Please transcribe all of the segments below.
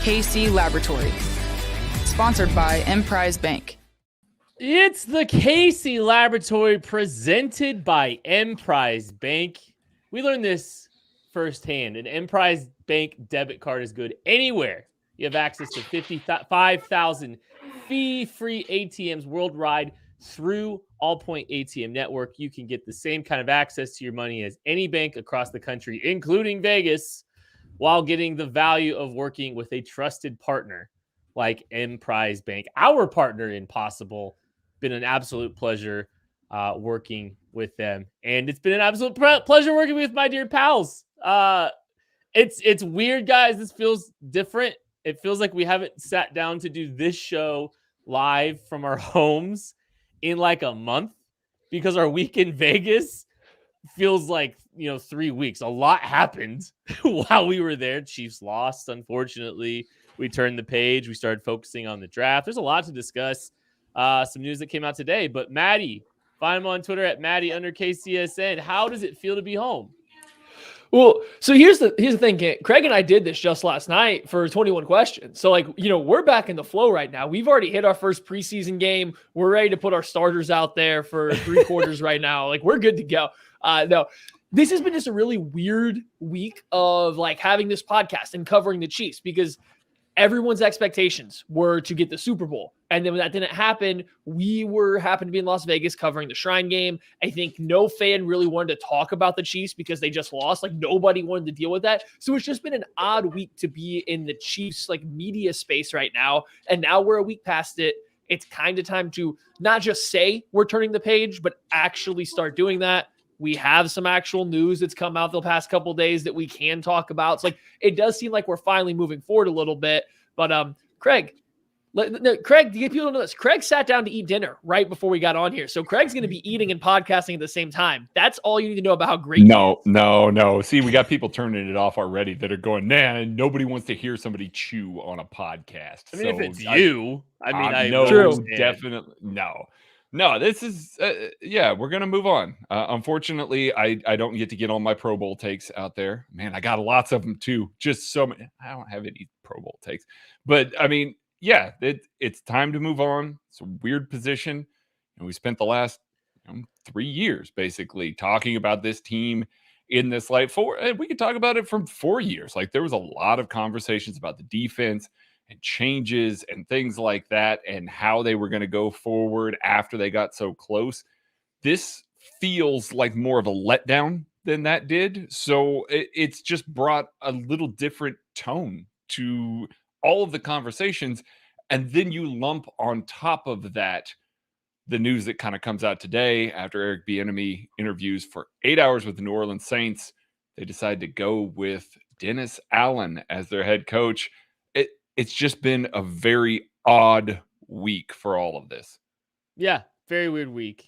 KC Laboratory. Sponsored by Mprize Bank. It's the KC Laboratory presented by Mprize Bank. We learned this firsthand. An Mprize Bank debit card is good anywhere. You have access to 55,000 fee-free ATMs worldwide through Allpoint ATM Network. You can get the same kind of access to your money as any bank across the country, including Vegas, while getting the value of working with a trusted partner like Mprize Bank, our partner in Possible. Been an absolute pleasure working with them, and it's been an absolute pleasure working with my dear pals. It's weird, guys. This feels different. It feels like we haven't sat down to do this show live from our homes in like a month, because our week in Vegas feels like 3 weeks. A lot happened while we were there. Chiefs lost, unfortunately. We turned the page. We started focusing on the draft. There's a lot to discuss. Some news that came out today. But Maddie, find him on Twitter at Maddie_KCSN. How does it feel to be home? Well, so here's the thing, Kent. Craig and I did this just last night for 21 questions. So, we're back in the flow right now. We've already hit our first preseason game. We're ready to put our starters out there for 3 quarters right now. We're good to go. No, this has been just a really weird week of having this podcast and covering the Chiefs, because everyone's expectations were to get the Super Bowl. And then when that didn't happen, we happened to be in Las Vegas covering the Shrine game. I think no fan really wanted to talk about the Chiefs because they just lost. Nobody wanted to deal with that. So it's just been an odd week to be in the Chiefs media space right now. And now we're a week past it. It's kind of time to not just say we're turning the page, but actually start doing that. We have some actual news that's come out the past couple of days that we can talk about. It's it does seem like we're finally moving forward a little bit. But Craig, to get people to know this, Craig sat down to eat dinner right before we got on here. So Craig's going to be eating and podcasting at the same time. That's all you need to know about how great. No. See, we got people turning it off already that are going, man, nobody wants to hear somebody chew on a podcast. I mean, if it's you, I know, true. Definitely. No, this is, we're going to move on. Unfortunately, I don't get to get all my Pro Bowl takes out there. Man, I got lots of them too. Just so many. I don't have any Pro Bowl takes. But, it's time to move on. It's a weird position. And we spent the last 3 years basically talking about this team in this light. We could talk about it from 4 years. There was a lot of conversations about the defense and changes and things like that, and how they were going to go forward after they got so close. This feels like more of a letdown than that did. So it's just brought a little different tone to all of the conversations. And then you lump on top of that the news that kind of comes out today after Eric Bieniemy interviews for 8 hours with the New Orleans Saints. They decide to go with Dennis Allen as their head coach. It's just been a very odd week for all of this. Yeah, very weird week.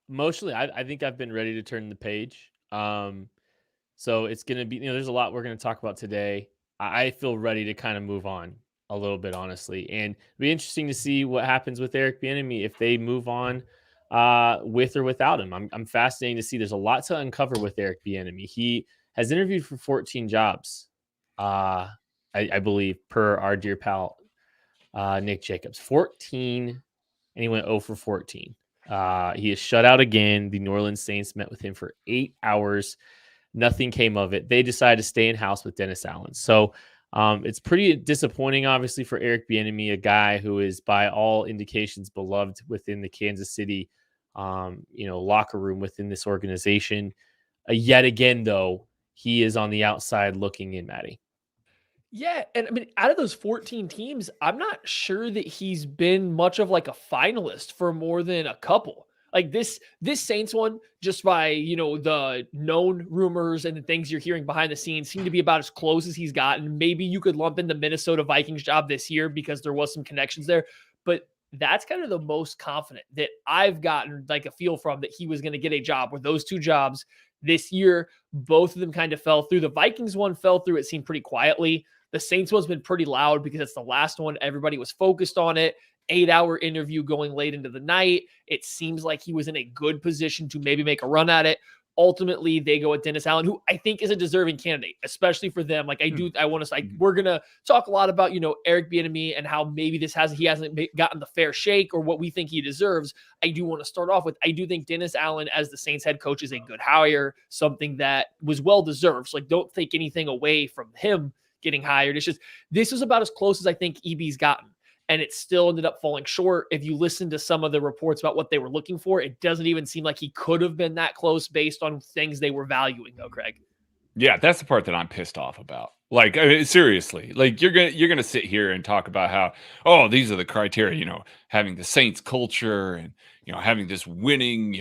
Emotionally, I think I've been ready to turn the page. So it's going to be, there's a lot we're going to talk about today. I feel ready to kind of move on a little bit, honestly. And it'll be interesting to see what happens with Eric Bieniemy if they move on with or without him. I'm fascinated to see. There's a lot to uncover with Eric Bieniemy. He has interviewed for 14 jobs. I believe, per our dear pal, Nick Jacobs. 14, and he went 0 for 14. He is shut out again. The New Orleans Saints met with him for 8 hours. Nothing came of it. They decided to stay in-house with Dennis Allen. So it's pretty disappointing, obviously, for Eric Bieniemy, a guy who is, by all indications, beloved within the Kansas City locker room within this organization. Yet again, though, he is on the outside looking in, Maddie. Yeah, and I mean, out of those 14 teams, I'm not sure that he's been much of a finalist for more than a couple. This Saints one, just by, the known rumors and the things you're hearing behind the scenes, seem to be about as close as he's gotten. Maybe you could lump in the Minnesota Vikings job this year because there was some connections there, but that's kind of the most confident that I've gotten a feel from that he was going to get a job, where those two jobs this year, both of them kind of fell through. The Vikings one fell through, it seemed pretty quietly. The Saints one's been pretty loud because it's the last one. Everybody was focused on it. 8-hour interview going late into the night. It seems like he was in a good position to maybe make a run at it. ultimately they go with Dennis Allen, who I think is a deserving candidate, especially for them. Like we're going to talk a lot about, Eric Bieniemy and how maybe he hasn't gotten the fair shake or what we think he deserves. I do want to start off with, I do think Dennis Allen as the Saints head coach is a good hire, something that was well-deserved. So don't take anything away from him getting hired. It's just, this was about as close as I think EB's gotten. And it still ended up falling short. If you listen to some of the reports about what they were looking for, it doesn't even seem like he could have been that close based on things they were valuing, though, Craig. Yeah, that's the part that I'm pissed off about. Like, I mean, seriously, like you're gonna sit here and talk about how, these are the criteria, having the Saints culture and having this winning,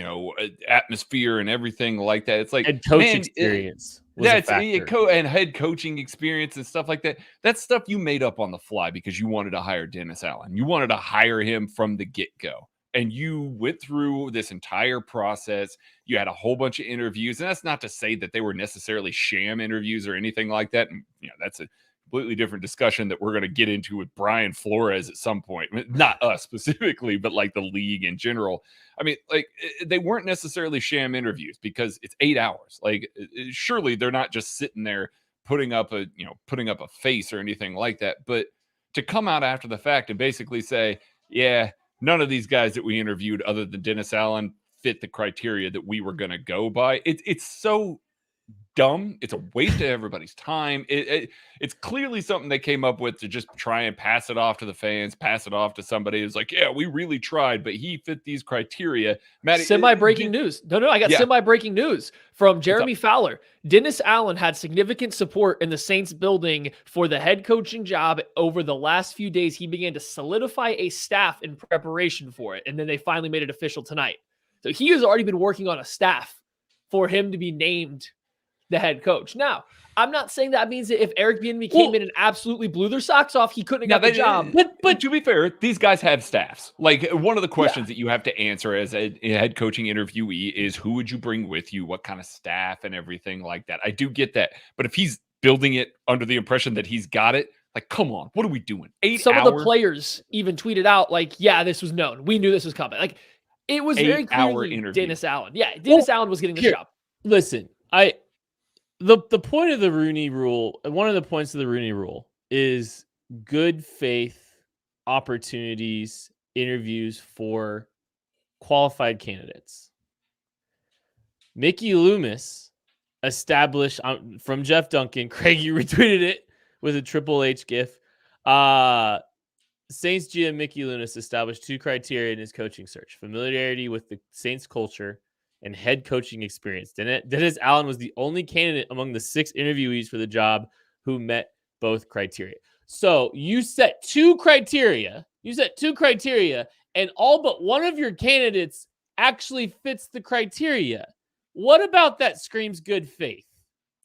atmosphere and everything like that. It's like head coach experience. That's and head coaching experience and stuff like that. That's stuff you made up on the fly because you wanted to hire Dennis Allen. You wanted to hire him from the get-go. And you went through this entire process. You had a whole bunch of interviews. And that's not to say that they were necessarily sham interviews or anything like that. And, that's a completely different discussion that we're going to get into with Brian Flores at some point. Not us specifically, but like the league in general. I mean, like they weren't necessarily sham interviews because it's 8 hours. Like surely they're not just sitting there putting up a face or anything like that. But to come out after the fact and basically say, yeah, none of these guys that we interviewed other than Dennis Allen fit the criteria that we were going to go by. It's so dumb. It's a waste of everybody's time. It's clearly something they came up with to just try and pass it off to the fans, pass it off to somebody who's like, yeah, we really tried, but he fit these criteria. Matt, semi-breaking news. No, I got semi-breaking news from Jeremy Fowler. Dennis Allen had significant support in the Saints building for the head coaching job. Over the last few days, he began to solidify a staff in preparation for it, and then they finally made it official tonight. So he has already been working on a staff for him to be named the head coach. Now, I'm not saying that means that if Eric Bieniemy came in and absolutely blew their socks off, he couldn't have got the job. But to be fair, these guys have staffs. Like one of the questions that you have to answer as a head coaching interviewee is who would you bring with you? What kind of staff and everything like that? I do get that. But if he's building it under the impression that he's got it, like, come on, what are we doing? 8 Some hours? of the players even tweeted out like, yeah, this was known. We knew this was coming. Like it was very clearly Dennis Allen. Yeah, Dennis Allen was getting the job. Listen, the point of the Rooney Rule, one of the points of the Rooney Rule is good faith opportunities, interviews for qualified candidates. Mickey Loomis established from Jeff Duncan. Craig, you retweeted it with a Triple H gif. Saints GM Mickey Loomis established 2 criteria in his coaching search: familiarity with the Saints culture and head coaching experience. Dennis Allen was the only candidate among the 6 interviewees for the job who met both criteria. So you set 2 criteria. And all but one of your candidates actually fits the criteria. What about that screams good faith?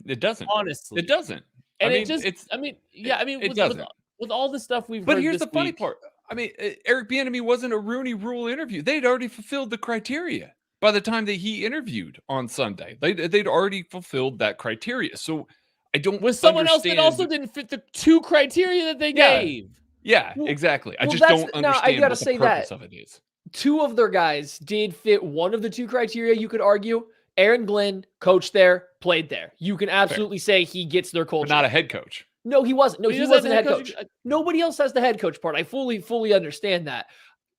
It doesn't. Honestly. It doesn't. And it doesn't. With all the stuff we've heard But here's the funny week, part. I mean, Eric Bieniemy wasn't a Rooney Rule interview. They'd already fulfilled the criteria by the time that he interviewed on Sunday. They'd already fulfilled that criteria. So I don't with someone else that also didn't fit the 2 criteria that they gave. Yeah, exactly. I just don't understand what the purpose of it is. 2 of their guys did fit one of the 2 criteria, you could argue. Aaron Glenn coached there, played there. You can absolutely say he gets their culture. But not a head coach. No, he wasn't. No, he wasn't a head coach. Nobody else has the head coach part. I fully understand that.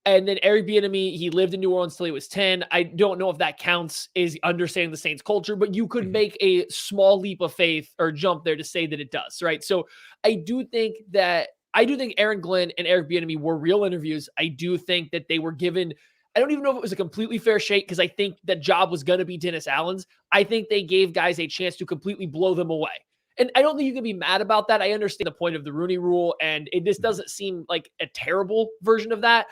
And then Eric Bieniemy, he lived in New Orleans till he was 10. I don't know if that counts as understanding the Saints culture, but you could make a small leap of faith or jump there to say that it does, right? So I do think Aaron Glenn and Eric Bieniemy were real interviews. I do think that they were given, I don't even know if it was a completely fair shake because I think that job was going to be Dennis Allen's. I think they gave guys a chance to completely blow them away. And I don't think you can be mad about that. I understand the point of the Rooney Rule, and this doesn't seem like a terrible version of that.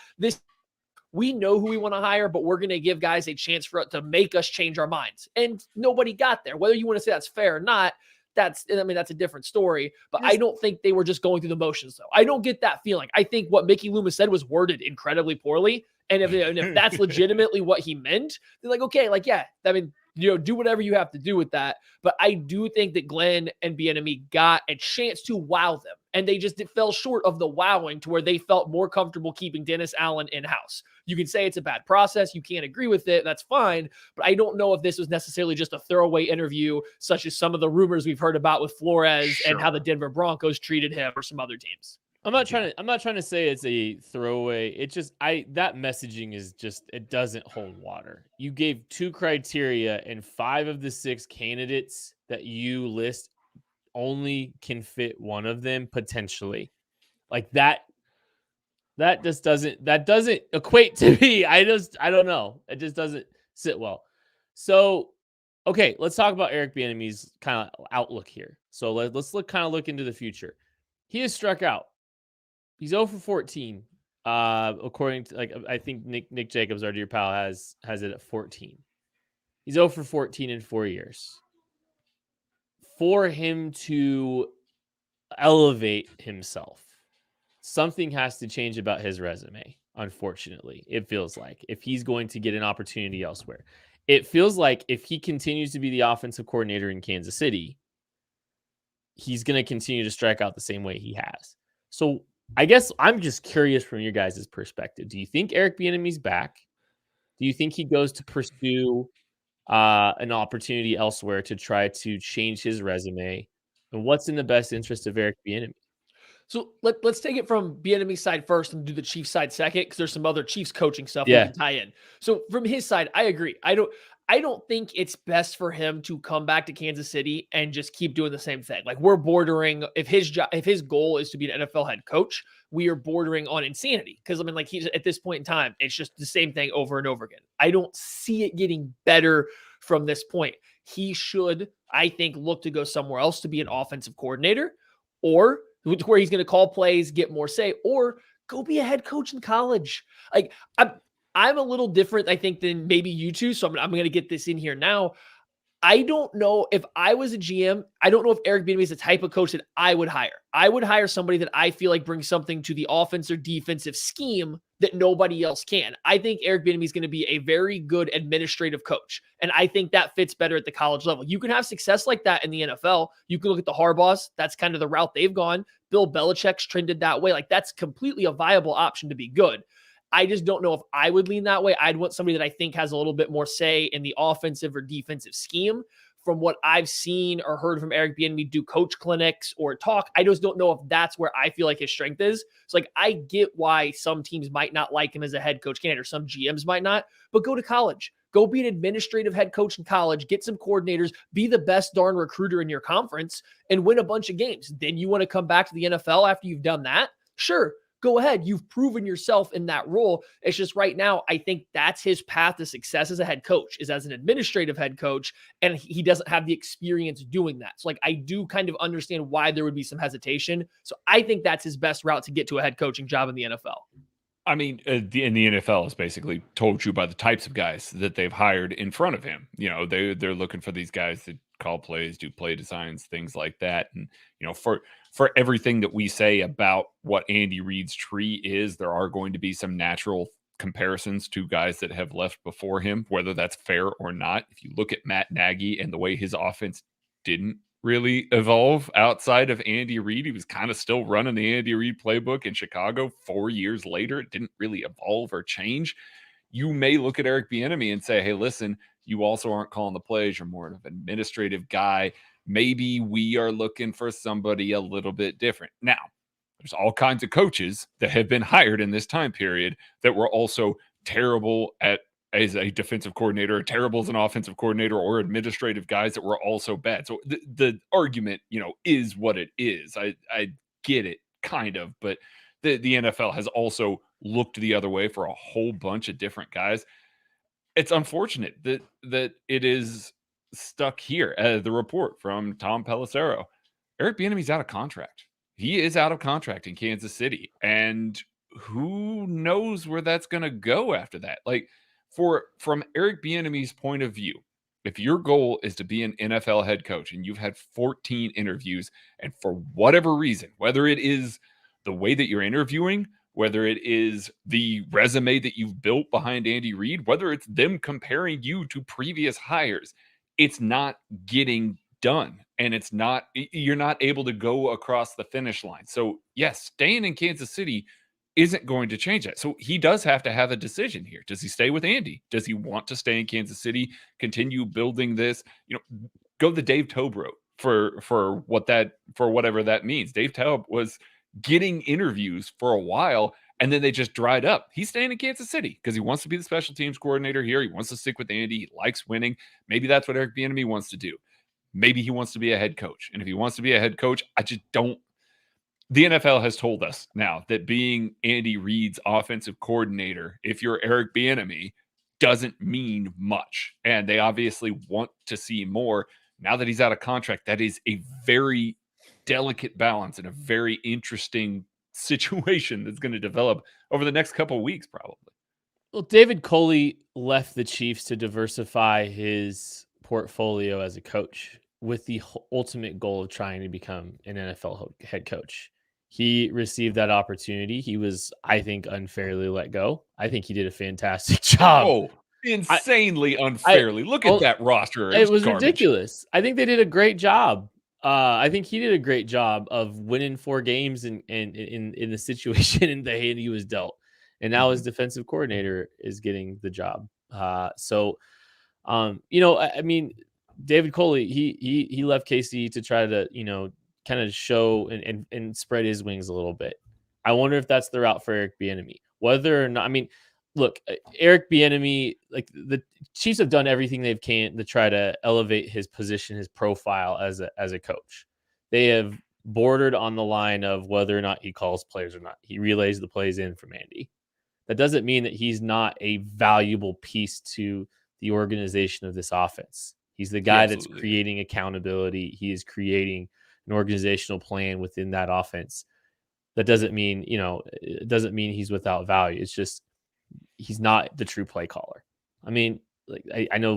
We know who we want to hire, but we're going to give guys a chance to make us change our minds. And nobody got there. Whether you want to say that's fair or not, that's a different story. But I don't think they were just going through the motions, though. I don't get that feeling. I think what Mickey Loomis said was worded incredibly poorly. And if that's legitimately what he meant, they're like, okay, like, yeah, I mean, do whatever you have to do with that. But I do think that Glenn and Bieniemy got a chance to wow them. and it fell short of the wowing to where they felt more comfortable keeping Dennis Allen in-house. You can say it's a bad process. You can't agree with it. That's fine. But I don't know if this was necessarily just a throwaway interview, such as some of the rumors we've heard about with Flores and how the Denver Broncos treated him or some other teams. I'm not trying to say it's a throwaway. It just that messaging is just, it doesn't hold water. You gave 2 criteria, and 5 of the 6 candidates that you list only can fit one of them potentially. Like that just doesn't equate to me. I don't know. It just doesn't sit well. So, okay, let's talk about Eric Bieniemy's kind of outlook here. So let's look into the future. He has struck out. He's 0 for 14. According to, I think Nick Jacobs, our dear pal, has it at 14. He's 0 for 14 in 4 years. For him to elevate himself, something has to change about his resume. Unfortunately, it feels like, if he's going to get an opportunity elsewhere, it feels like if he continues to be the offensive coordinator in Kansas City, he's going to continue to strike out the same way he has. So I guess I'm just curious from your guys' perspective. Do you think Eric Bieniemy's back? Do you think he goes to pursue an opportunity elsewhere to try to change his resume? And what's in the best interest of Eric Bieniemy? So let's take it from Bieniemy's side first and do the Chiefs side second, because there's some other Chiefs coaching stuff we can tie in. So from his side, I agree. I don't think it's best for him to come back to Kansas City and just keep doing the same thing. Like, we're bordering, if his goal is to be an NFL head coach, we are bordering on insanity. Because I mean, like, he's at this point in time, it's just the same thing over and over again. I don't see it getting better from this point. He should, I think, look to go somewhere else to be an offensive coordinator, or where he's going to call plays, get more say, or go be a head coach in college. Like, I'm a little different, I think, than maybe you two. So I'm going to get this in here now. I don't know if I was a GM. I don't know if Eric Bieniemy is the type of coach that I would hire. I would hire somebody that I feel like brings something to the offense or defensive scheme that nobody else can. I think Eric Bieniemy is going to be a very good administrative coach. And I think that fits better at the college level. You can have success like that in the NFL. You can look at the Harbaughs. That's kind of the route they've gone. Bill Belichick's trended that way. Like, that's completely a viable option to be good. I just don't know if I would lean that way. I'd want somebody that I think has a little bit more say in the offensive or defensive scheme. From what I've seen or heard from Eric Bieniemy do coach clinics or talk, I just don't know if that's where I feel like his strength is. So, like, I get why some teams might not like him as a head coach candidate, or some GMs might not, but go to college. Go be an administrative head coach in college, get some coordinators, be the best darn recruiter in your conference, and win a bunch of games. Then you want to come back to the NFL after you've done that? Sure. Go ahead. You've proven yourself in that role. It's just right now, I think that's his path to success as a head coach, is as an administrative head coach, and he doesn't have the experience doing that. So, like, I do kind of understand why there would be some hesitation. So I think that's his best route to get to a head coaching job in the NFL. I mean, in the NFL has basically told you by the types of guys that they've hired in front of him. You know, they're looking for these guys that call plays, do play designs, things like that. And, you know, for everything that we say about what Andy Reid's tree is, there are going to be some natural comparisons to guys that have left before him, whether that's fair or not. If you look at Matt Nagy and the way his offense didn't really evolve outside of Andy Reid, he was kind of still running the Andy Reid playbook in Chicago 4 years later. It didn't really evolve or change. You may look at Eric Bieniemy and say, hey, listen, you also aren't calling the plays. You're more of an administrative guy. Maybe we are looking for somebody a little bit different. Now, there's all kinds of coaches that have been hired in this time period that were also terrible as a defensive coordinator, terrible as an offensive coordinator, or administrative guys that were also bad. So the argument, you know, is what it is. I get it, kind of, but the NFL has also looked the other way for a whole bunch of different guys. It's unfortunate that it is stuck here. The report from Tom Pelissero, Eric Bieniemy's out of contract. He is out of contract in Kansas City, and who knows where that's going to go after that. Like, from Eric Bieniemy's point of view, if your goal is to be an NFL head coach and you've had 14 interviews, and for whatever reason, whether it is the way that you're interviewing, whether it is the resume that you've built behind Andy Reid, whether it's them comparing you to previous hires, it's not getting done. and you're not able to go across the finish line. So yes, staying in Kansas City isn't going to change that. So he does have to have a decision here. Does he stay with Andy? Does he want to stay in Kansas City, continue building this, go the Dave Toub route for whatever that means. Dave Toub was getting interviews for a while, and then they just dried up. He's staying in Kansas City because he wants to be the special teams coordinator here. He wants to stick with Andy. He likes winning. Maybe that's what Eric Bieniemy wants to do. Maybe he wants to be a head coach. And if he wants to be a head coach, I just don't. The NFL has told us now that being Andy Reid's offensive coordinator, if you're Eric Bieniemy, doesn't mean much. And they obviously want to see more. Now that he's out of contract, that is a very delicate balance and a very interesting situation that's going to develop over the next couple of weeks, probably. Well, David Culley left the Chiefs to diversify his portfolio as a coach with the ultimate goal of trying to become an NFL head coach. He received that opportunity. He was, I think, unfairly let go. I think he did a fantastic job. Oh, insanely unfairly. Look at that roster. It was ridiculous. I think they did a great job. I think he did a great job of winning 4 games in the situation in the hand he was dealt. And now his defensive coordinator is getting the job. I mean, David Culley, he left KC to try to, kind of show and spread his wings a little bit. I wonder if that's the route for Eric Bieniemy. Whether or not, I mean, look, Eric Bieniemy, like the Chiefs have done everything they can to try to elevate his position, his profile as a coach. They have bordered on the line of whether or not he calls plays or not. He relays the plays in from Andy. That doesn't mean that he's not a valuable piece to the organization of this offense. He's the guy that's creating accountability. He is creating an organizational plan within that offense. That doesn't mean, it doesn't mean he's without value. It's just he's not the true play caller. I mean, like I know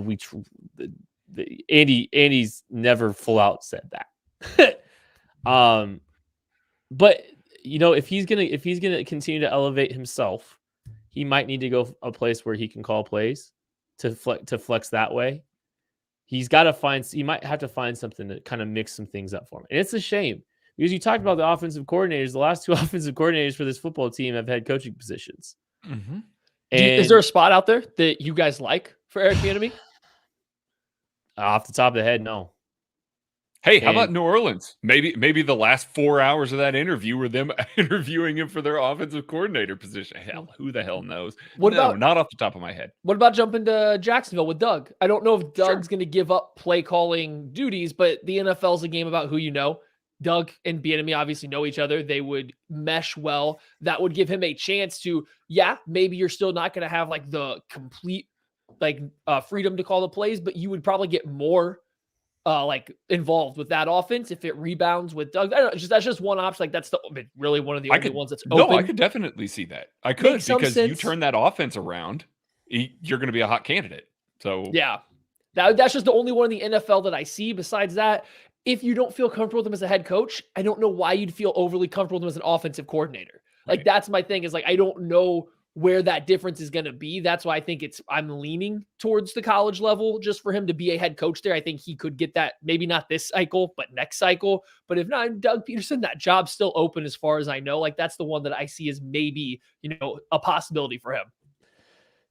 Andy's never full out said that. But if he's gonna continue to elevate himself, he might need to go a place where he can call plays to flex that way. He might have to find something to kind of mix some things up for him. And it's a shame because you talked about the offensive coordinators. The last 2 offensive coordinators for this football team have had coaching positions. Mm-hmm. Is there a spot out there that you guys like for Eric Bieniemy? Off the top of the head, no. Hey, how about New Orleans? Maybe the last 4 hours of that interview were them interviewing him for their offensive coordinator position. Hell, who the hell knows? Not off the top of my head. What about jumping to Jacksonville with Doug? I don't know if Doug's going to give up play calling duties, but the NFL's a game about who you know. Doug and Bieniemy obviously know each other. They would mesh well. That would give him a chance to, maybe you're still not going to have like the complete freedom to call the plays, but you would probably get more involved with that offense if it rebounds with Doug. I don't know, that's just one option. Like that's really one of the only ones that's open. No, I could definitely see that. I could because you turn that offense around, you're going to be a hot candidate. So yeah, that's just the only one in the NFL that I see. Besides that, if you don't feel comfortable with him as a head coach, I don't know why you'd feel overly comfortable with him as an offensive coordinator. Like that's my thing is I don't know where that difference is going to be. That's why I think I'm leaning towards the college level just for him to be a head coach there. I think he could get that, maybe not this cycle, but next cycle. But if not, Doug Peterson, that job's still open as far as I know. Like that's the one that I see as maybe, a possibility for him.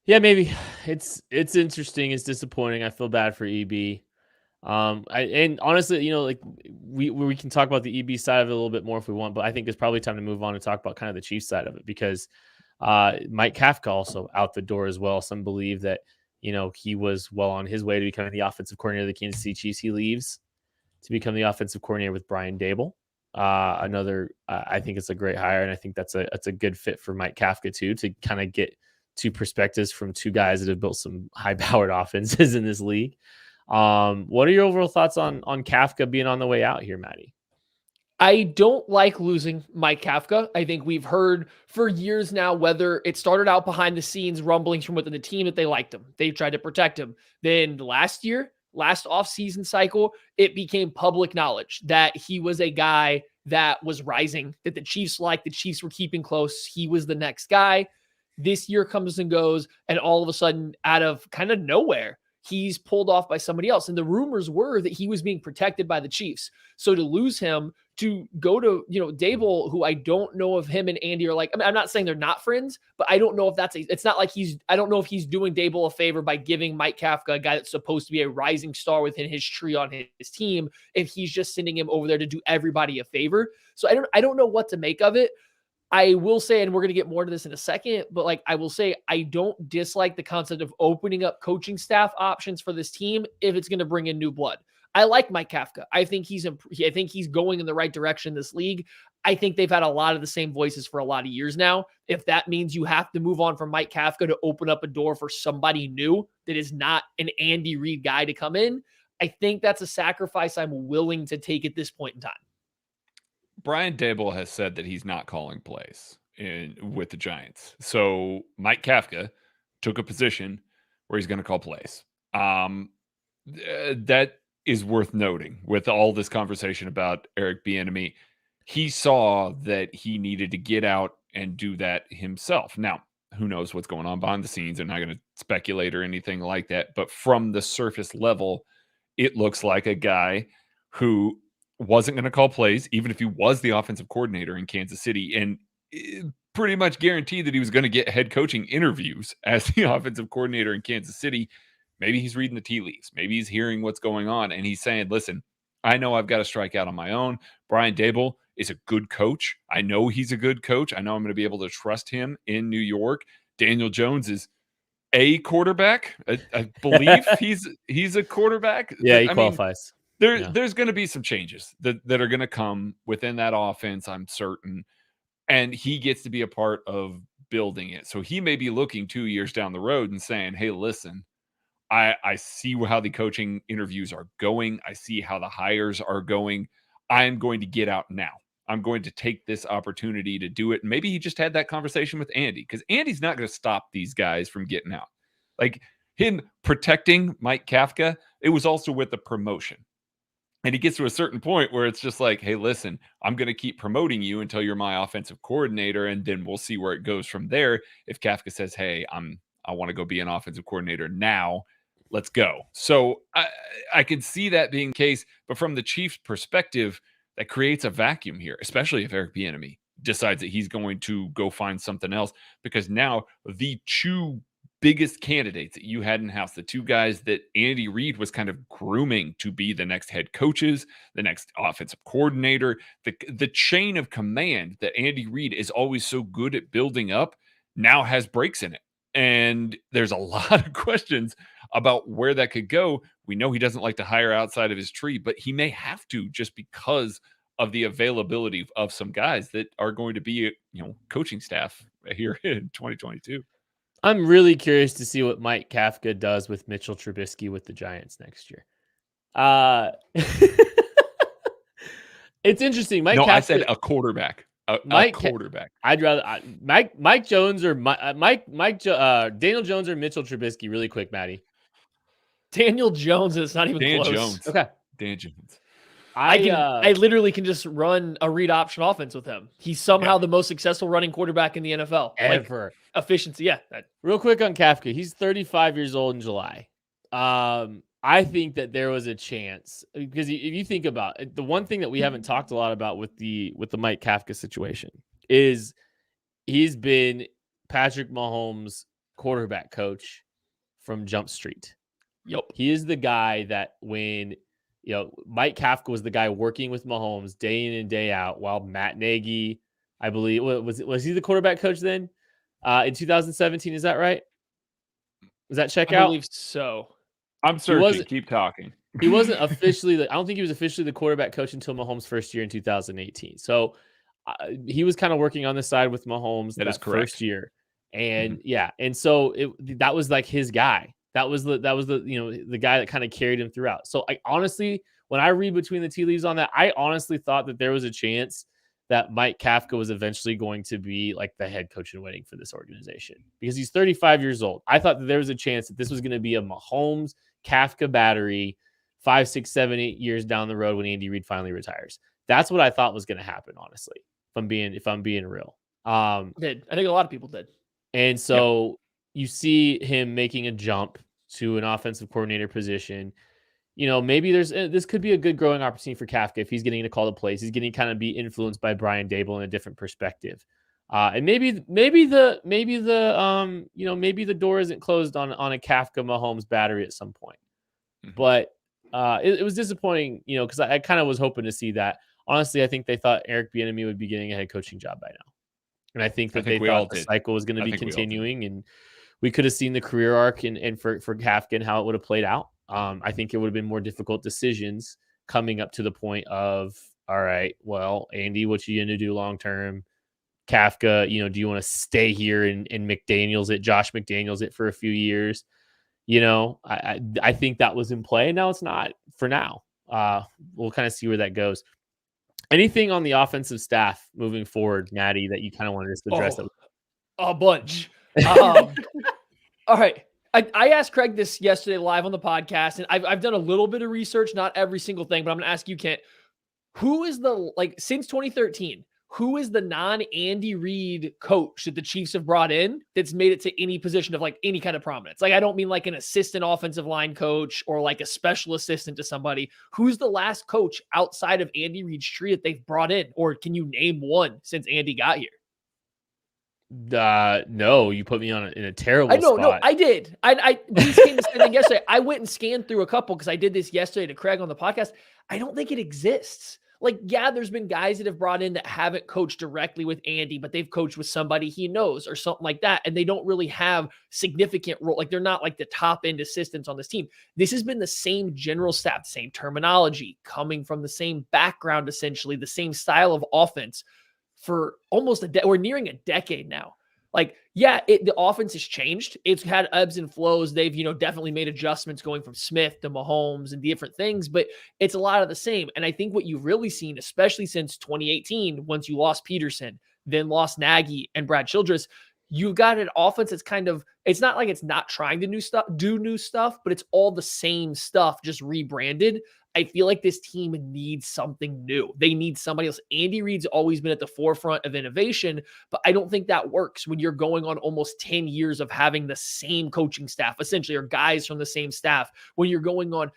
Yeah, maybe. It's interesting. It's disappointing. I feel bad for EB. And honestly, we can talk about the EB side of it a little bit more if we want, but I think it's probably time to move on and talk about kind of the Chiefs side of it because Mike Kafka also out the door as well. Some believe that, he was well on his way to becoming the offensive coordinator of the Kansas City Chiefs. He leaves to become the offensive coordinator with Brian Dable. I think it's a great hire, and I think that's a good fit for Mike Kafka too, to kind of get 2 perspectives from 2 guys that have built some high-powered offenses in this league. What are your overall thoughts on Kafka being on the way out here, Maddie? I don't like losing Mike Kafka. I think we've heard for years now, whether it started out behind the scenes rumblings from within the team that they liked him. They tried to protect him. Then last offseason cycle, it became public knowledge that he was a guy that was rising, that the Chiefs liked, the Chiefs were keeping close. He was the next guy. This year comes and goes, and all of a sudden, out of kind of nowhere, he's pulled off by somebody else. And the rumors were that he was being protected by the Chiefs. So to lose him, to go to, Dable, who I don't know if him and Andy are like, I mean, I'm not saying they're not friends, but I don't know if it's not like I don't know if he's doing Dable a favor by giving Mike Kafka, a guy that's supposed to be a rising star within his tree on his team, if he's just sending him over there to do everybody a favor. So I don't know what to make of it. I will say, and we're going to get more to this in a second, but I will say, I don't dislike the concept of opening up coaching staff options for this team if it's going to bring in new blood. I like Mike Kafka. I think he's going in the right direction in this league. I think they've had a lot of the same voices for a lot of years now. If that means you have to move on from Mike Kafka to open up a door for somebody new that is not an Andy Reid guy to come in, I think that's a sacrifice I'm willing to take at this point in time. Brian Daboll has said that he's not calling plays with the Giants. So Mike Kafka took a position where he's going to call plays. That is worth noting with all this conversation about Eric Bieniemy. He saw that he needed to get out and do that himself. Now, who knows what's going on behind the scenes? I'm not going to speculate or anything like that. But from the surface level, it looks like a guy who wasn't going to call plays, even if he was the offensive coordinator in Kansas City, and pretty much guaranteed that he was going to get head coaching interviews as the offensive coordinator in Kansas City. Maybe he's reading the tea leaves. Maybe he's hearing what's going on, and he's saying, listen, I know I've got to strike out on my own. Brian Daboll is a good coach. I know he's a good coach. I know I'm going to be able to trust him in New York. Daniel Jones is a quarterback. I believe he's a quarterback. Yeah, he qualifies. There's going to be some changes that are going to come within that offense, I'm certain. And he gets to be a part of building it. So he may be looking 2 years down the road and saying, hey, listen, I see how the coaching interviews are going. I see how the hires are going. I'm going to get out now. I'm going to take this opportunity to do it. And maybe he just had that conversation with Andy, because Andy's not going to stop these guys from getting out. Like him protecting Mike Kafka, it was also with the promotion. And he gets to a certain point where it's just like, hey, listen, I'm going to keep promoting you until you're my offensive coordinator, and then we'll see where it goes from there. If Kafka says, hey, I want to go be an offensive coordinator now, let's go. So I can see that being the case, but from the Chiefs' perspective, that creates a vacuum here, especially if Eric Bieniemy decides that he's going to go find something else, because now the two biggest candidates that you had in house, the two guys that Andy Reid was kind of grooming to be the next head coaches, the next offensive coordinator, the chain of command that Andy Reid is always so good at building up, now has breaks in it. And there's a lot of questions about where that could go. We know he doesn't like to hire outside of his tree, but he may have to, just because of the availability of some guys that are going to be, coaching staff here in 2022. I'm really curious to see what Mike Kafka does with Mitchell Trubisky with the Giants next year. It's interesting. Kafka, I said a quarterback. A quarterback. I'd rather Mike Jones or Daniel Jones or Mitchell Trubisky. Really quick, Maddie. Daniel Jones is not even Dan close. Jones. Okay, Dan Jones. I literally can just run a read option offense with him. He's somehow the most successful running quarterback in the NFL ever. Efficiency, yeah. Real quick on Kafka, he's 35 years old in July. I think that there was a chance, because if you think about it, the one thing that we haven't talked a lot about with the Mike Kafka situation is he's been Patrick Mahomes' quarterback coach from Jump Street. Yep. He is the guy that when Mike Kafka was the guy working with Mahomes day in and day out, while Matt Nagy, I believe, was he the quarterback coach then in 2017? Is that right? Was that check out? I believe so. I'm searching. Keep talking. He wasn't officially. I don't think he was officially the quarterback coach until Mahomes' first year in 2018. So he was kind of working on the side with Mahomes that first year, and and so that was like his guy. That was the the guy that kind of carried him throughout. So I honestly, when I read between the tea leaves on that, I honestly thought that there was a chance that Mike Kafka was eventually going to be like the head coach in waiting for this organization, because he's 35 years old. I thought that there was a chance that this was going to be a Mahomes Kafka battery 5, 6, 7, 8 years down the road when Andy Reid finally retires. That's what I thought was going to happen, honestly, if I'm being real. I think a lot of people did. And so you see him making a jump to an offensive coordinator position. Maybe this could be a good growing opportunity for Kafka if he's getting to call the plays. He's getting kind of be influenced by Brian Dable in a different perspective. And maybe the door isn't closed on a Kafka Mahomes battery at some point. Mhm. But it was disappointing, because I kind of was hoping to see that. Honestly, I think they thought Eric Bieniemy would be getting a head coaching job by now. And I think they we all thought the did. cycle was going to I be think we all did. continuing, and we could have seen the career arc and for Kafka and how it would have played out. I think it would have been more difficult decisions coming up to the point of, all right, well, Andy, what you going to do long term? Kafka, do you want to stay here and Josh McDaniels it for a few years? I think that was in play. Now it's not for now. We'll kind of see where that goes. Anything on the offensive staff moving forward, Maddie, that you kind of wanted us to address? A bunch. All right. I asked Craig this yesterday live on the podcast, and I've done a little bit of research, not every single thing, but I'm going to ask you, Kent, who is since 2013, who is the non-Andy Reid coach that the Chiefs have brought in that's made it to any position of any kind of prominence? I don't mean like an assistant offensive line coach or like a special assistant to somebody. Who's the last coach outside of Andy Reid's tree that they've brought in? Or can you name one since Andy got here? No, you put me in a terrible spot. No, I did. I came to say yesterday. I went and scanned through a couple because I did this yesterday to Craig on the podcast. I don't think it exists. There's been guys that have brought in that haven't coached directly with Andy, but they've coached with somebody he knows or something like that. And they don't really have significant role. They're not the top end assistants on this team. This has been the same general staff, the same terminology, coming from the same background, essentially the same style of offense for almost we're nearing a decade now. The offense has changed. It's had ebbs and flows. They've, definitely made adjustments going from Smith to Mahomes and different things, but it's a lot of the same. And I think what you've really seen, especially since 2018, once you lost Peterson, then lost Nagy and Brad Childress, you've got an offense that's it's not like it's not trying to do new stuff, but it's all the same stuff, just rebranded. I feel like this team needs something new. They need somebody else. Andy Reid's always been at the forefront of innovation, but I don't think that works when you're going on almost 10 years of having the same coaching staff, essentially, or guys from the same staff, when you're going on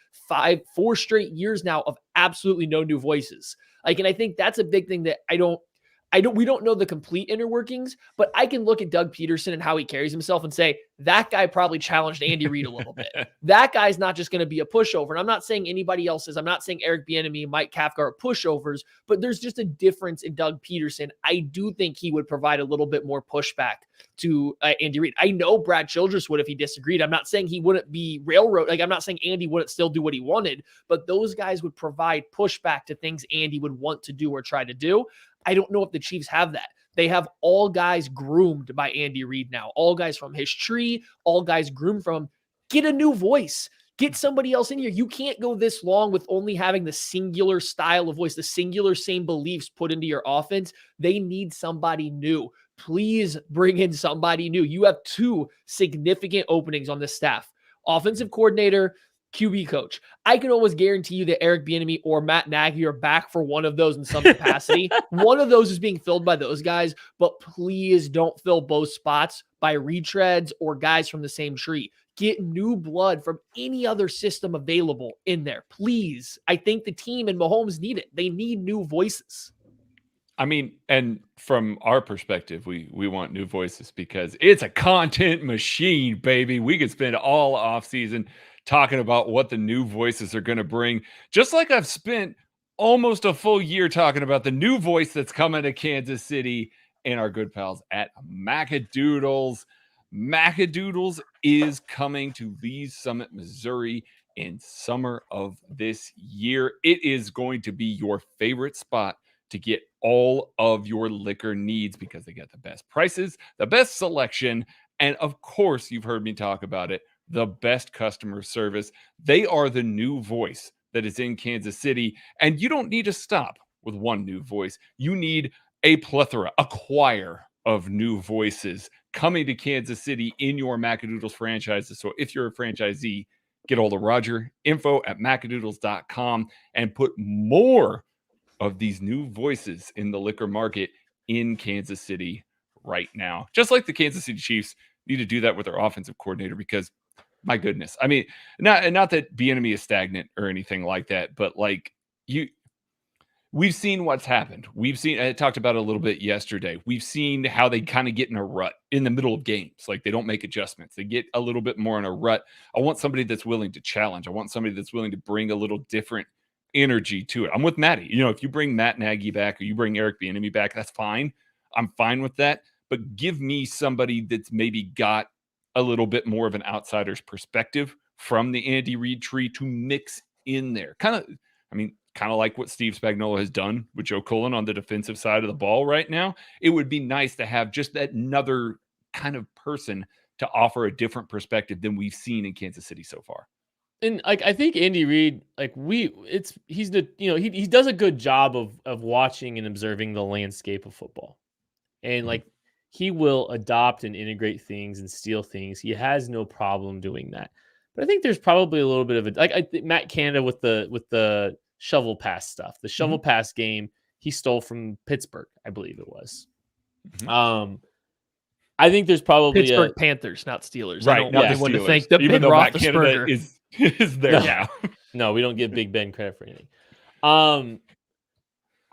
4 straight years now of absolutely no new voices. And I think that's a big thing that we don't know the complete inner workings, but I can look at Doug Peterson and how he carries himself and say, that guy probably challenged Andy Reid a little bit. That guy's not just going to be a pushover. And I'm not saying anybody else is. I'm not saying Eric Bieniemy, Mike Kafka are pushovers, but there's just a difference in Doug Peterson. I do think he would provide a little bit more pushback to Andy Reid. I know Brad Childress would if he disagreed. I'm not saying he wouldn't be railroad. I'm not saying Andy wouldn't still do what he wanted, but those guys would provide pushback to things Andy would want to do or try to do. I don't know if the Chiefs have that. They have all guys groomed by Andy Reid now. All guys from his tree, all guys groomed from. Get a new voice. Get somebody else in here. You can't go this long with only having the singular style of voice, the singular same beliefs put into your offense. They need somebody new. Please bring in somebody new. You have 2 significant openings on this staff. Offensive coordinator, QB coach. I can almost guarantee you that Eric Bieniemy or Matt Nagy are back for one of those in some capacity. One of those is being filled by those guys, but please don't fill both spots by retreads or guys from the same tree. Get new blood from any other system available in there, please. I think the team and Mahomes need it. They need new voices. I mean, and from our perspective, we want new voices because it's a content machine, baby. We could spend all offseason talking about what the new voices are going to bring, just like I've spent almost a full year talking about the new voice that's coming to Kansas City and our good pals at Mcadoodles. Mcadoodles is coming to Lee's Summit, Missouri in summer of this year. It is going to be your favorite spot to get all of your liquor needs because they got the best prices, the best selection, and of course, you've heard me talk about it, the best customer service. They are the new voice that is in Kansas City, and you don't need to stop with one new voice. You need a plethora, a choir of new voices coming to Kansas City in your Mcadoodles franchises. So if you're a franchisee, get all the Roger, info@mcadoodles.com, and put more of these new voices in the liquor market in Kansas City right now. Just like the Kansas City Chiefs need to do that with their offensive coordinator, because my goodness. I mean, not that Bieniemy is stagnant or anything like that, but like we've seen what's happened. I talked about it a little bit yesterday. We've seen how they kind of get in a rut in the middle of games. Like they don't make adjustments. They get a little bit more in a rut. I want somebody that's willing to challenge. I want somebody that's willing to bring a little different energy to it. I'm with Matty. If you bring Matt Nagy back or you bring Eric Bieniemy back, that's fine. I'm fine with that. But give me somebody that's maybe got a little bit more of an outsider's perspective from the Andy Reid tree to mix in there. Kind of like what Steve Spagnuolo has done with Joe Cullen on the defensive side of the ball right now. It would be nice to have just that another kind of person to offer a different perspective than we've seen in Kansas City so far. And I think Andy Reid, he does a good job of watching and observing the landscape of football. And he will adopt and integrate things and steal things. He has no problem doing that. But I think there's probably a little bit of Matt Canada with the shovel pass stuff. The shovel pass game he stole from Pittsburgh, I believe it was. I think there's probably Pittsburgh Panthers, not Steelers. Right, I don't not want the anyone to Steelers. think the Even Ben though Matt Canada Roethlisberger is there now. No, we don't give Big Ben credit for anything.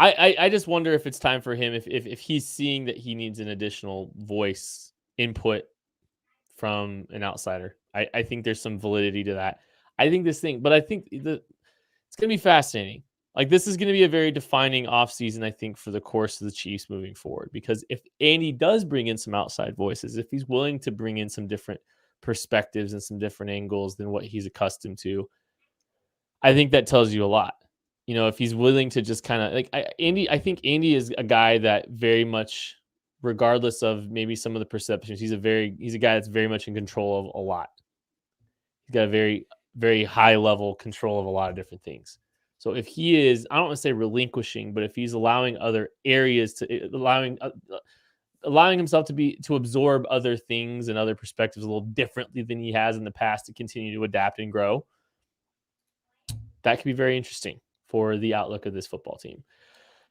I just wonder if it's time for him, if he's seeing that he needs an additional voice input from an outsider. I think there's some validity to that. I think it's going to be fascinating. This is going to be a very defining offseason, I think, for the course of the Chiefs moving forward. Because if Andy does bring in some outside voices, if he's willing to bring in some different perspectives and some different angles than what he's accustomed to, I think that tells you a lot. If he's willing to just kind of I think Andy is a guy that very much, regardless of maybe some of the perceptions, he's a guy that's very much in control of a lot. He's got a very, very high level control of a lot of different things. So if he is, I don't want to say relinquishing, but if he's allowing other areas allowing himself to absorb other things and other perspectives a little differently than he has in the past to continue to adapt and grow, that could be very interesting for the outlook of this football team.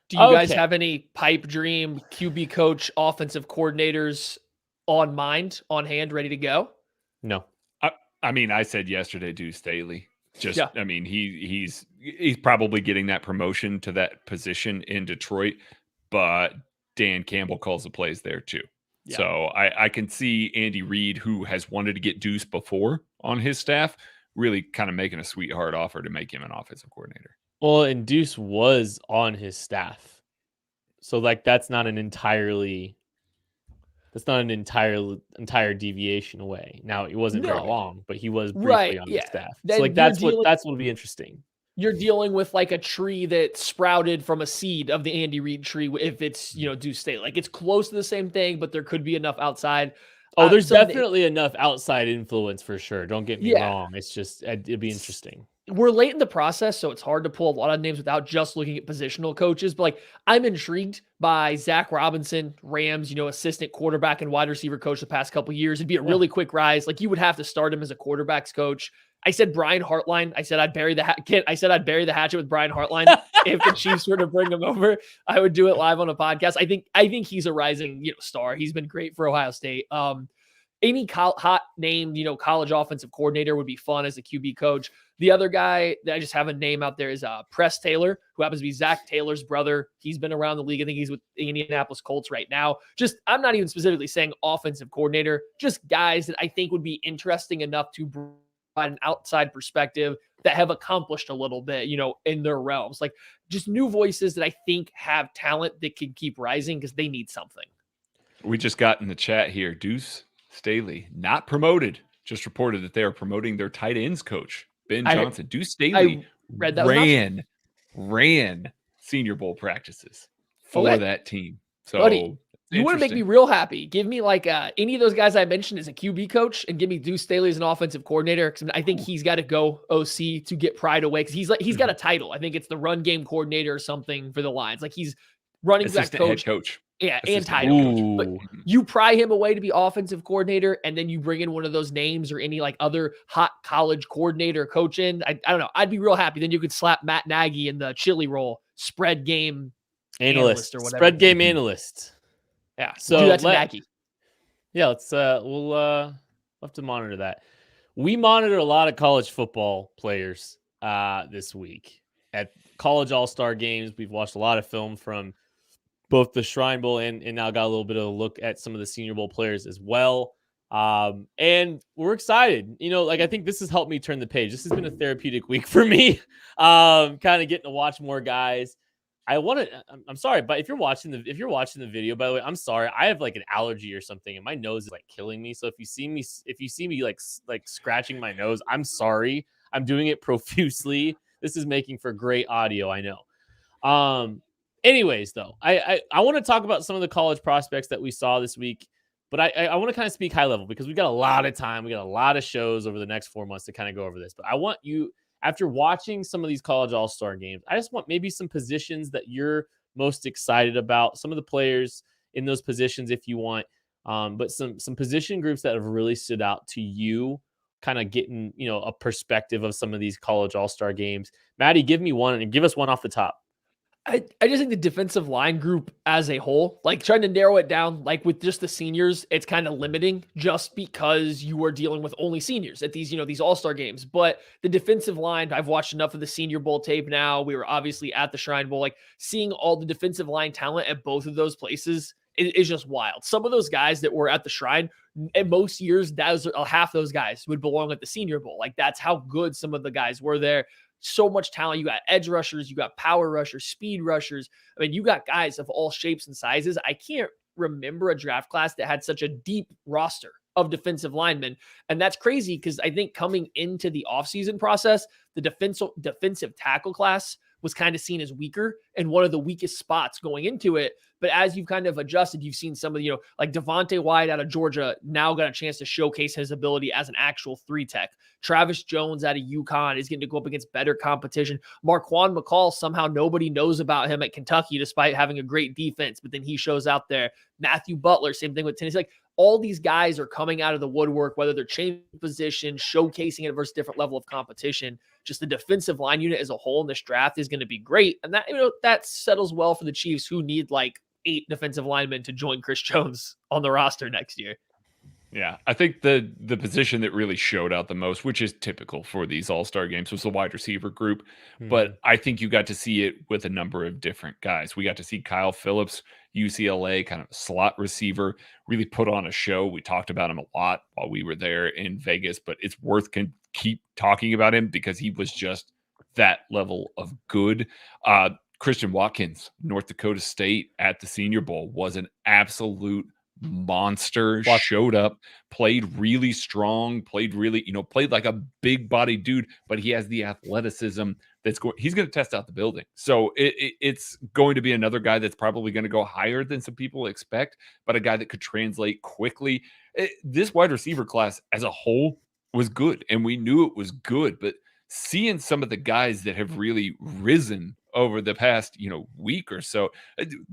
Do you guys have any pipe dream QB coach, offensive coordinators on hand, ready to go? No. I said yesterday, Deuce Staley. He's probably getting that promotion to that position in Detroit, but Dan Campbell calls the plays there too. Yeah. So I can see Andy Reid, who has wanted to get Deuce before on his staff, really kind of making a sweetheart offer to make him an offensive coordinator. Well, and Deuce was on his staff. So that's not an entire deviation away. Now, it wasn't very long, but he was briefly on the staff. So that's what will be interesting. You're dealing with a tree that sprouted from a seed of the Andy Reid tree. If it's, Deuce Staley, it's close to the same thing, but there could be enough outside. Oh, there's definitely enough outside influence for sure. Don't get me wrong. It's just, it'd be interesting. We're late in the process, so it's hard to pull a lot of names without just looking at positional coaches. But I'm intrigued by Zach Robinson, Rams, assistant quarterback and wide receiver coach the past couple of years. It'd be a really quick rise. You would have to start him as a quarterbacks coach. I said Brian Hartline. I said I'd bury the hatchet with Brian Hartline. If the Chiefs were to bring him over, I would do it live on a podcast. I think he's a rising star. He's been great for Ohio State. Any hot name, college offensive coordinator would be fun as a QB coach. The other guy that I just have a name out there is Press Taylor, who happens to be Zach Taylor's brother. He's been around the league. I think he's with the Indianapolis Colts right now. I'm not even specifically saying offensive coordinator, just guys that I think would be interesting enough to provide an outside perspective that have accomplished a little bit, in their realms. Just new voices that I think have talent that can keep rising because they need something. We just got in the chat here, Deuce Staley, not promoted, just reported that they are promoting their tight ends coach, Ben Johnson. Deuce Staley ran Senior Bowl practices for that team. So, buddy, you want to make me real happy. Give me any of those guys I mentioned as a QB coach and give me Deuce Staley as an offensive coordinator. Because I think he's got to go OC to get pride away. Because he's got a title. I think it's the run game coordinator or something for the Lions. He's running back coach. Yeah, and title coach. But you pry him away to be offensive coordinator, and then you bring in one of those names or any other hot college coordinator coach in. I don't know. I'd be real happy. Then you could slap Matt Nagy in the chili roll, spread game analyst or whatever. Spread game analyst. Yeah. So that's Nagy. Yeah, we'll have to monitor that. We monitor a lot of college football players this week at college all-star games. We've watched a lot of film from both the Shrine Bowl and now got a little bit of a look at some of the Senior Bowl players as well. And we're excited. I think this has helped me turn the page. This has been a therapeutic week for me. Kind of getting to watch more guys. I'm sorry, but if you're watching the video, by the way, I'm sorry. I have like an allergy or something and my nose is like killing me. So if you see me like scratching my nose, I'm sorry. I'm doing it profusely. This is making for great audio, I know. Anyways, though, I want to talk about some of the college prospects that we saw this week, but I want to kind of speak high level because we got a lot of time. We got a lot of shows over the next 4 months to kind of go over this, but I want you, after watching some of these college all-star games, I just want maybe some positions that you're most excited about, some of the players in those positions if you want, but some position groups that have really stood out to you, kind of getting, a perspective of some of these college all-star games. Maddie, give me one and give us one off the top. I just think the defensive line group as a whole, like trying to narrow it down, like with just the seniors, it's kind of limiting just because you are dealing with only seniors at these, these all-star games. But the defensive line, I've watched enough of the Senior Bowl tape now. We were obviously at the Shrine Bowl, like seeing all the defensive line talent at both of those places is just wild. Some of those guys that were at the Shrine, in most years, half those guys would belong at the Senior Bowl. Like that's how good some of the guys were there. So much talent. You got edge rushers, you got power rushers, speed rushers. I mean, you got guys of all shapes and sizes. I can't remember a draft class that had such a deep roster of defensive linemen. And that's crazy because I think coming into the offseason process, the defensive tackle class was kind of seen as weaker and one of the weakest spots going into it. But as you've kind of adjusted, you've seen some of the, like Devontae White out of Georgia now got a chance to showcase his ability as an actual 3-tech. Travis Jones out of UConn is getting to go up against better competition. Marquand McCall, somehow nobody knows about him at Kentucky despite having a great defense, but then he shows out there. Matthew Butler, same thing with Tennessee. Like all these guys are coming out of the woodwork, whether they're changing position, showcasing it versus different level of competition. Just the defensive line unit as a whole in this draft is going to be great. And that, that settles well for the Chiefs, who need like 8 defensive linemen to join Chris Jones on the roster next year. Yeah, I think the position that really showed out the most, which is typical for these all-star games, was the wide receiver group. But I think you got to see it with a number of different guys. We got to see Kyle Phillips, UCLA, kind of a slot receiver, really put on a show. We talked about him a lot while we were there in Vegas, but it's worth keep talking about him because he was just that level of good. Christian Watkins, North Dakota State at the Senior Bowl, was an absolute monster. Showed up, played really strong, played like a big body dude, but he has the athleticism he's going to test out the building. So it's going to be another guy that's probably going to go higher than some people expect, but a guy that could translate quickly. This wide receiver class as a whole was good, and we knew it was good, but seeing some of the guys that have really risen over the past, week or so.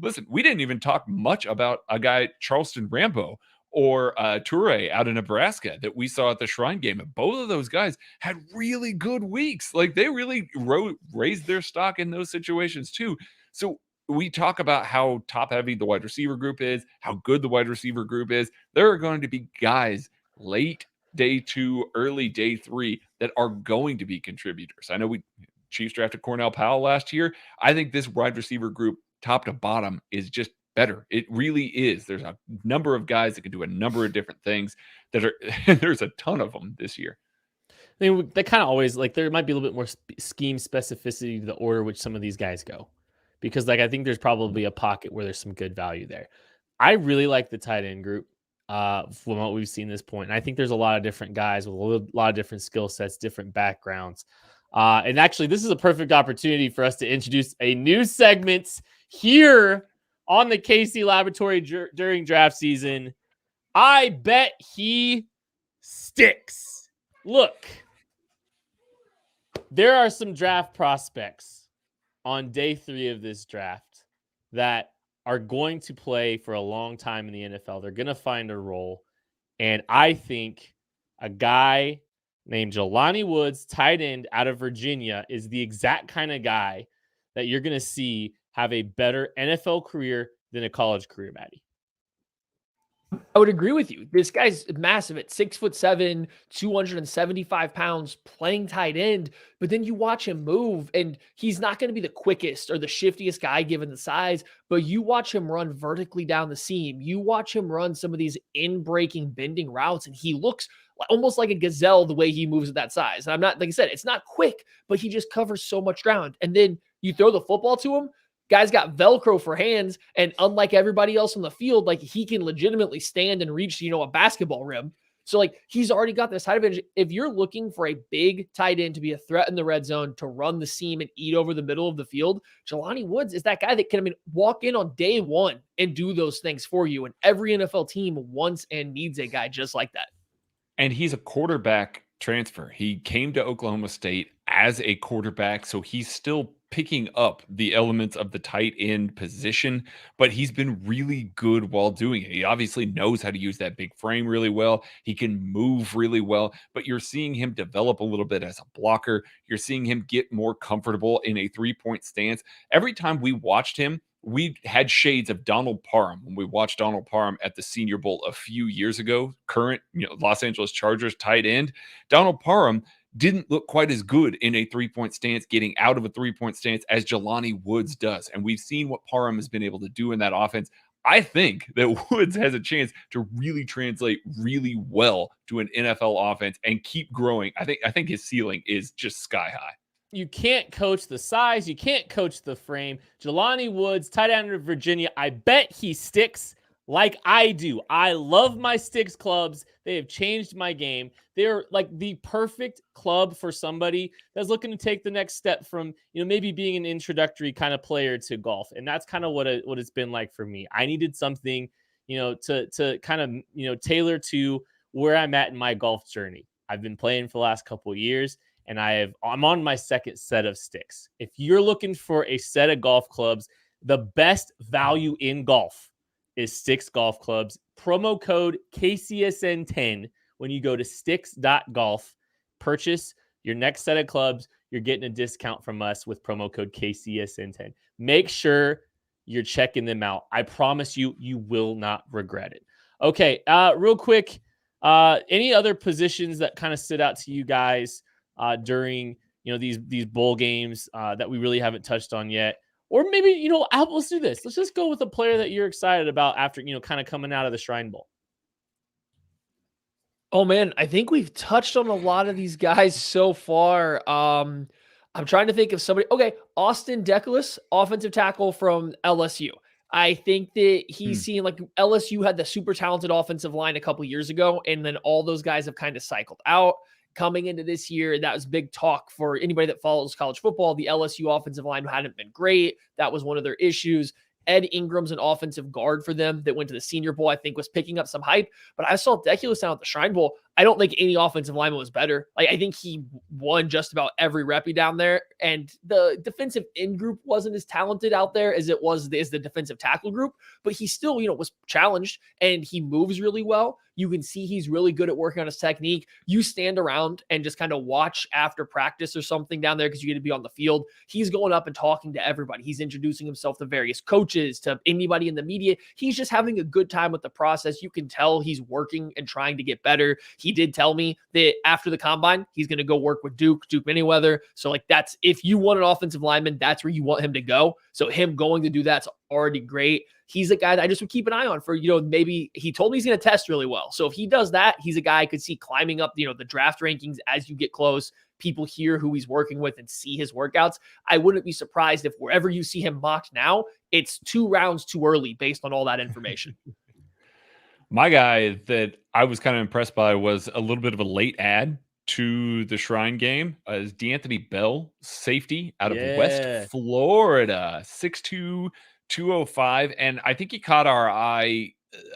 Listen, we didn't even talk much about a guy, Charleston Rambo or Toure out of Nebraska that we saw at the Shrine game. And both of those guys had really good weeks. Like they really raised their stock in those situations too. So we talk about how top heavy the wide receiver group is, how good the wide receiver group is. There are going to be guys late day 2, early day 3 that are going to be contributors. I know Chiefs drafted Cornell Powell last year. I think this wide receiver group, top to bottom, is just better. It really is. There's a number of guys that can do a number of different things there's a ton of them this year. I mean, they kind of always, like, there might be a little bit more scheme specificity to the order which some of these guys go, because like I think there's probably a pocket where there's some good value there. I really like the tight end group from what we've seen this point. And I think there's a lot of different guys with a lot of different skill sets, different backgrounds. And actually, this is a perfect opportunity for us to introduce a new segment here on the KC Laboratory during draft season. I bet he sticks. Look, there are some draft prospects on day 3 of this draft that are going to play for a long time in the NFL. They're going to find a role. And I think a guy named Jelani Woods, tight end out of Virginia, is the exact kind of guy that you're going to see have a better NFL career than a college career, Maddie. I would agree with you. This guy's massive at 6'7", 275 pounds, playing tight end. But then you watch him move, and he's not going to be the quickest or the shiftiest guy given the size. But you watch him run vertically down the seam. You watch him run some of these in-breaking, bending routes, and he looks almost like a gazelle the way he moves at that size. And I'm not, like I said, it's not quick, but he just covers so much ground. And then you throw the football to him. Guy's got Velcro for hands, and unlike everybody else on the field, like he can legitimately stand and reach, a basketball rim. So like he's already got this height advantage. If you're looking for a big tight end to be a threat in the red zone, to run the seam and eat over the middle of the field, Jelani Woods is that guy that can, walk in on day one and do those things for you. And every NFL team wants and needs a guy just like that. And he's a quarterback transfer. He came to Oklahoma State as a quarterback, so he's still picking up the elements of the tight end position, but he's been really good while doing it. He obviously knows how to use that big frame really well. He can move really well, but you're seeing him develop a little bit as a blocker. You're seeing him get more comfortable in a three-point stance. Every time we watched him, we had shades of Donald Parham when we watched Donald Parham at the Senior Bowl a few years ago, current Los Angeles Chargers tight end. Donald Parham didn't look quite as good in a three-point stance, getting out of a three-point stance as Jelani Woods does. And we've seen what Parham has been able to do in that offense. I think that Woods has a chance to really translate really well to an NFL offense and keep growing. I think his ceiling is just sky high. You can't coach the size. You can't coach the frame. Jelani Woods, tight end of Virginia. I bet he sticks like I do. I love my Styx clubs. They have changed my game. They're like the perfect club for somebody that's looking to take the next step from, maybe being an introductory kind of player to golf. And that's kind of what it's been like for me. I needed something, to kind of, tailor to where I'm at in my golf journey. I've been playing for the last couple of years, and I'm on my second set of Styx. If you're looking for a set of golf clubs, the best value in golf is Styx Golf Clubs. Promo code KCSN10 when you go to Styx.golf. Purchase your next set of clubs. You're getting a discount from us with promo code KCSN10. Make sure you're checking them out. I promise you, you will not regret it. Okay, real quick, any other positions that kind of stood out to you guys during these bowl games that we really haven't touched on yet? Or maybe, let's do this. Let's just go with a player that you're excited about after, kind of coming out of the Shrine Bowl. Oh, man, I think we've touched on a lot of these guys so far. I'm trying to think of somebody. Okay, Austin Deculus, offensive tackle from LSU. I think that he's seen, like, LSU had the super talented offensive line a couple years ago, and then all those guys have kind of cycled out. Coming into this year, that was big talk for anybody that follows college football. The LSU offensive line hadn't been great. That was one of their issues. Ed Ingram's an offensive guard for them that went to the Senior Bowl, I think was picking up some hype. But I saw Deculus down at the Shrine Bowl. I don't think any offensive lineman was better. Like, I think he won just about every reppy down there. And the defensive end group wasn't as talented out there as it was as the defensive tackle group. But he still, was challenged, and he moves really well. You can see he's really good at working on his technique. You stand around and just kind of watch after practice or something down there because you get to be on the field. He's going up and talking to everybody. He's introducing himself to various coaches, to anybody in the media. He's just having a good time with the process. You can tell he's working and trying to get better. He did tell me that after the combine, he's going to go work with Duke Manyweather. So, like, that's, if you want an offensive lineman, that's where you want him to go. So him going to do that's already great. He's a guy that I just would keep an eye on for, maybe he told me he's going to test really well. So if he does that, he's a guy I could see climbing up, the draft rankings as you get close. People hear who he's working with and see his workouts. I wouldn't be surprised if wherever you see him mocked now, it's 2 rounds too early based on all that information. My guy that I was kind of impressed by was a little bit of a late add to the Shrine game is D'Anthony Bell, safety out of West Florida, 6'2", 205. And I think he caught our eye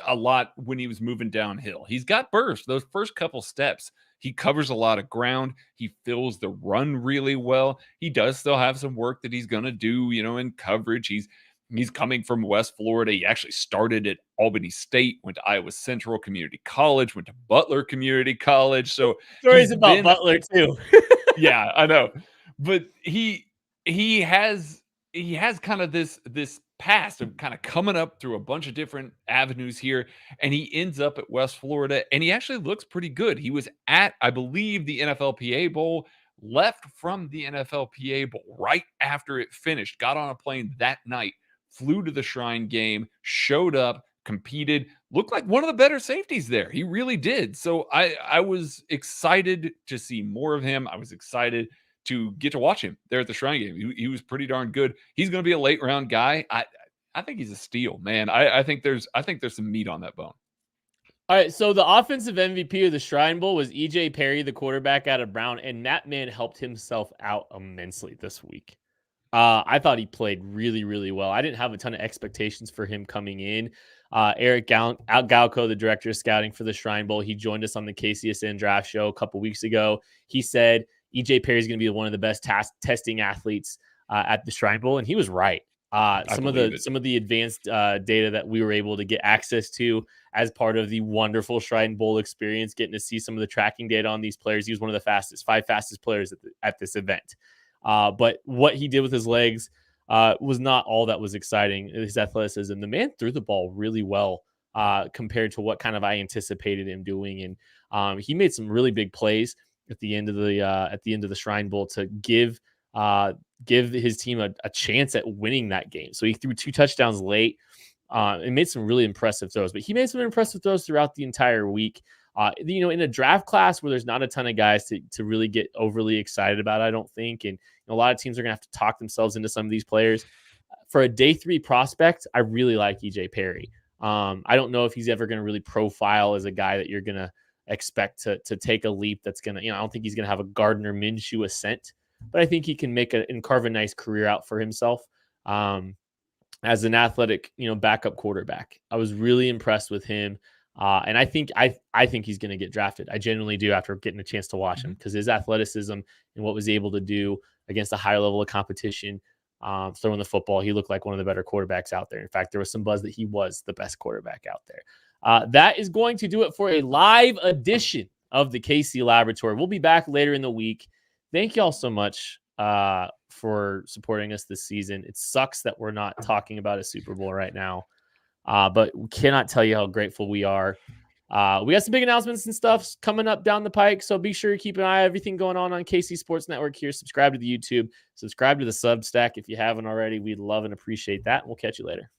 a lot when he was moving downhill. He's got burst. Those first couple steps, he covers a lot of ground. He fills the run really well. He does still have some work that he's going to do, in coverage. He's coming from West Florida. He actually started at Albany State, went to Iowa Central Community College, went to Butler Community College. So stories about Butler too. Yeah, I know. But he has kind of this past of kind of coming up through a bunch of different avenues here, and he ends up at West Florida, and he actually looks pretty good. He was at, I believe, the NFLPA Bowl, left from the NFLPA Bowl right after it finished, got on a plane that night, flew to the Shrine game, showed up, competed, looked like one of the better safeties there. He really did. So I was excited to see more of him. I was excited to get to watch him there at the Shrine game. He was pretty darn good. He's going to be a late round guy. I think he's a steal, man. I think there's some meat on that bone. All right, so the offensive MVP of the Shrine Bowl was E.J. Perry, the quarterback out of Brown, and that man helped himself out immensely this week. I thought he played really, really well. I didn't have a ton of expectations for him coming in. Eric Galco, the director of scouting for the Shrine Bowl, he joined us on the KCSN draft show a couple weeks ago. He said E.J. Perry is going to be one of the best testing athletes at the Shrine Bowl, and he was right. Some of the advanced data that we were able to get access to as part of the wonderful Shrine Bowl experience, getting to see some of the tracking data on these players. He was one of the five fastest players at this event. But what he did with his legs was not all that was exciting. His athleticism, the man threw the ball really well compared to what kind of I anticipated him doing, and he made some really big plays at the end of the Shrine Bowl to give his team a chance at winning that game. So he threw 2 touchdowns late and made some really impressive throws, but he made some impressive throws throughout the entire week. In a draft class where there's not a ton of guys to really get overly excited about, I don't think. And a lot of teams are going to have to talk themselves into some of these players. For a day 3 prospect, I really like EJ Perry. I don't know if he's ever going to really profile as a guy that you're going to expect to take a leap that's going to, I don't think he's going to have a Gardner Minshew ascent, but I think he can and carve a nice career out for himself as an athletic, backup quarterback. I was really impressed with him. And I think he's going to get drafted. I genuinely do after getting a chance to watch him, because his athleticism and what was able to do against a higher level of competition, throwing the football, he looked like one of the better quarterbacks out there. In fact, there was some buzz that he was the best quarterback out there. That is going to do it for a live edition of the KC Laboratory. We'll be back later in the week. Thank you all so much for supporting us this season. It sucks that we're not talking about a Super Bowl right now. But we cannot tell you how grateful we are. We got some big announcements and stuff coming up down the pike, so be sure to keep an eye on everything going on KC Sports Network here. Subscribe to the YouTube, subscribe to the Substack if you haven't already. We'd love and appreciate that. We'll catch you later.